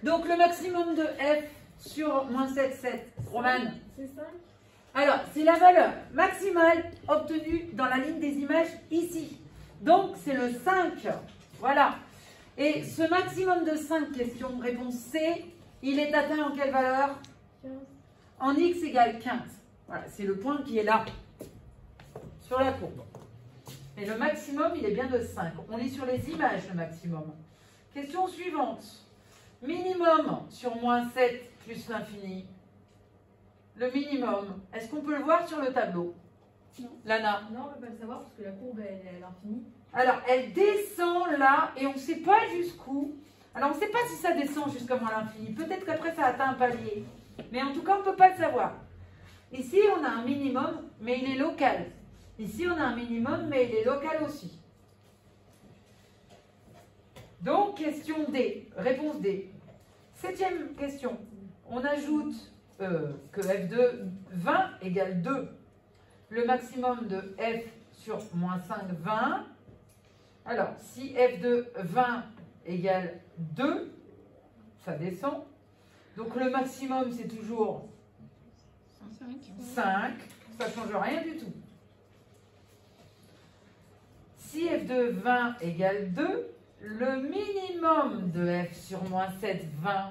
Donc, le maximum de f sur moins 7, 7. Romane. C'est 5. Alors, c'est la valeur maximale obtenue dans la ligne des images ici. Donc, c'est le 5. Voilà. Et ce maximum de 5, question, réponse C, il est atteint en quelle valeur? 15. En x égale 15. Voilà, c'est le point qui est là, sur la courbe. Et le maximum, il est bien de 5. On lit sur les images le maximum. Question suivante. Minimum sur moins 7 plus l'infini. Le minimum, est-ce qu'on peut le voir sur le tableau? Non. Lana? Non, on ne peut pas le savoir parce que la courbe elle est à l'infini. Alors, elle descend là et on ne sait pas jusqu'où. Alors, on ne sait pas si ça descend jusqu'à moins l'infini. Peut-être qu'après, ça atteint un palier. Mais en tout cas, on ne peut pas le savoir. Ici, on a un minimum, mais il est local. Ici, on a un minimum, mais il est local aussi. Donc, question D. Réponse D. 7e question. On ajoute que f de 20 égale 2. Le maximum de f sur moins 5, 20. Alors, si f de 20 égale 2, ça descend. Donc, le maximum, c'est toujours 5. Ça ne change rien du tout. Si f de 20 égale 2, le minimum de f sur moins 7, 20.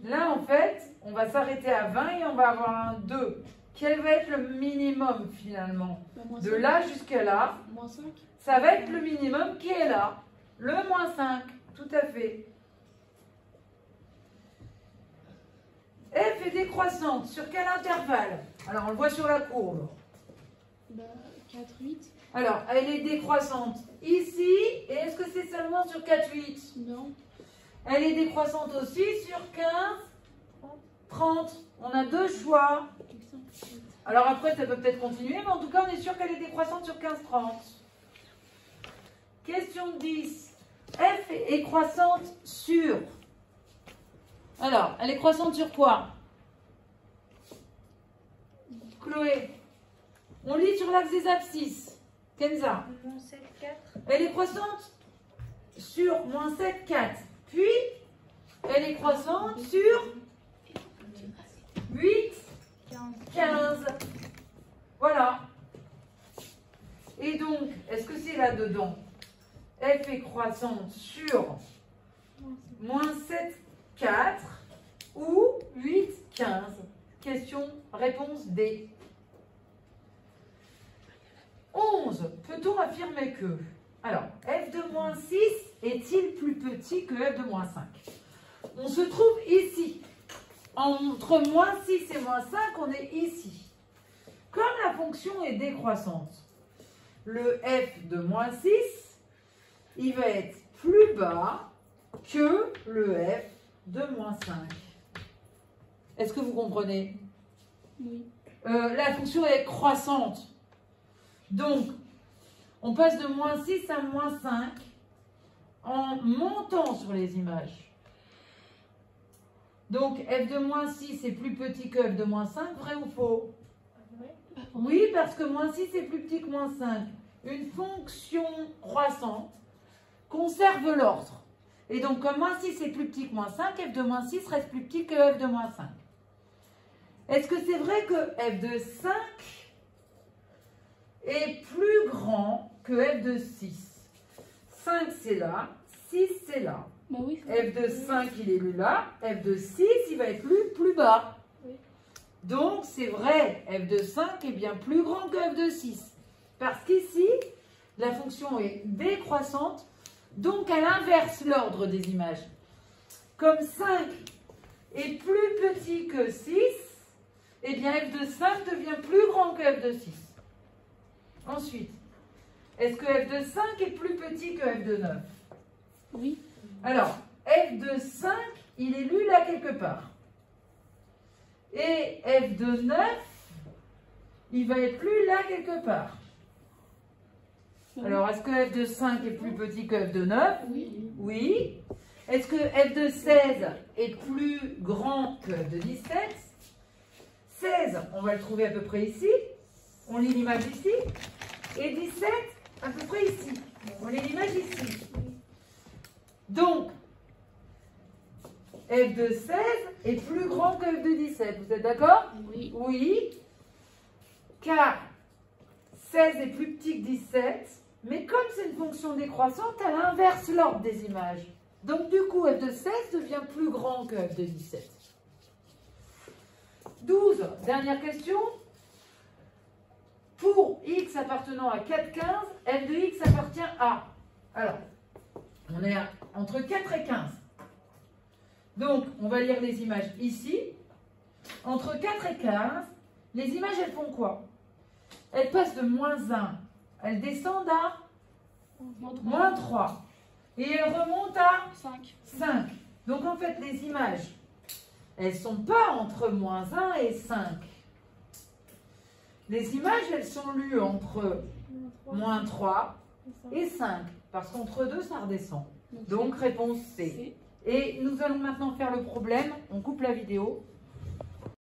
Là, en fait, on va s'arrêter à 20 et on va avoir un 2. Quel va être le minimum, finalement? De là jusqu'à là, Moins 5. ça va être le minimum qui est là. Le moins 5, tout à fait. F est décroissante. Sur quel intervalle? Alors, on le voit sur la courbe. 4, 8. Alors, elle est décroissante ici. Et est-ce que c'est seulement sur 4, 8? Non. Elle est décroissante aussi sur 15, 30. On a deux choix. Alors après, ça peut peut-être continuer, mais en tout cas, on est sûr qu'elle est décroissante sur 15, 30. Question 10. F est croissante sur... Alors, elle est croissante sur quoi? Chloé. On lit sur l'axe des abscisses. Kenza. Moins 7, 4. Elle est croissante sur moins 7, 4. Puis, elle est croissante sur 8, 15. Voilà. Et donc, est-ce que c'est là-dedans? F est croissante sur moins 7, 4 ou 8, 15. Question, réponse D. 11. Peut-on affirmer que... Alors, f de moins 6 est-il plus petit que f de moins 5? On se trouve ici. Entre moins 6 et moins 5, on est ici. Comme la fonction est décroissante, le f de moins 6, il va être plus bas que le f de moins 5. Est-ce que vous comprenez? Oui. La fonction est croissante. Donc, on passe de moins 6 à moins 5 en montant sur les images. Donc, f de moins 6 est plus petit que f de moins 5, vrai ou faux? Oui, parce que moins 6 est plus petit que moins 5. Une fonction croissante conserve l'ordre. Et donc, comme moins 6 est plus petit que moins 5, f de moins 6 reste plus petit que f de moins 5. Est-ce que c'est vrai que f de 5 est plus grand que f de 6? 5 c'est là, 6 c'est là. Bah oui, F de 5 il est là, f de 6 il va être plus bas. Oui. Donc c'est vrai, f de 5 est bien plus grand que f de 6. Parce qu'ici, la fonction est décroissante, donc elle inverse l'ordre des images. Comme 5 est plus petit que 6, eh bien f de 5 devient plus grand que f de 6. Ensuite, est-ce que f de 5 est plus petit que f de 9? Oui. Alors, f de 5, il est lu là quelque part. Et f de 9, il va être lu là quelque part. Alors, est-ce que f de 5 est plus petit que f de 9? Oui. Oui. Est-ce que f de 16 est plus grand que f de 17? 16, on va le trouver à peu près ici. On lit l'image ici. Et 17, à peu près ici. On lit l'image ici. Donc, f de 16 est plus grand que f de 17. Vous êtes d'accord? Oui. Oui, car 16 est plus petit que 17, mais comme c'est une fonction décroissante, elle inverse l'ordre des images. Donc du coup, f de 16 devient plus grand que f de 17. 12, dernière question. Pour x appartenant à 4, 15, f de x appartient à... Alors, on est entre 4 et 15. Donc, on va lire les images ici. Entre 4 et 15, les images, elles font quoi? Elles passent de moins 1. Elles descendent à moins 3. Et elles remontent à 5. 5. Donc, en fait, les images, elles ne sont pas entre moins 1 et 5. Les images, elles sont lues entre moins 3 et 5. Parce qu'entre deux, ça redescend. Donc, réponse C. Et nous allons maintenant faire le problème. On coupe la vidéo.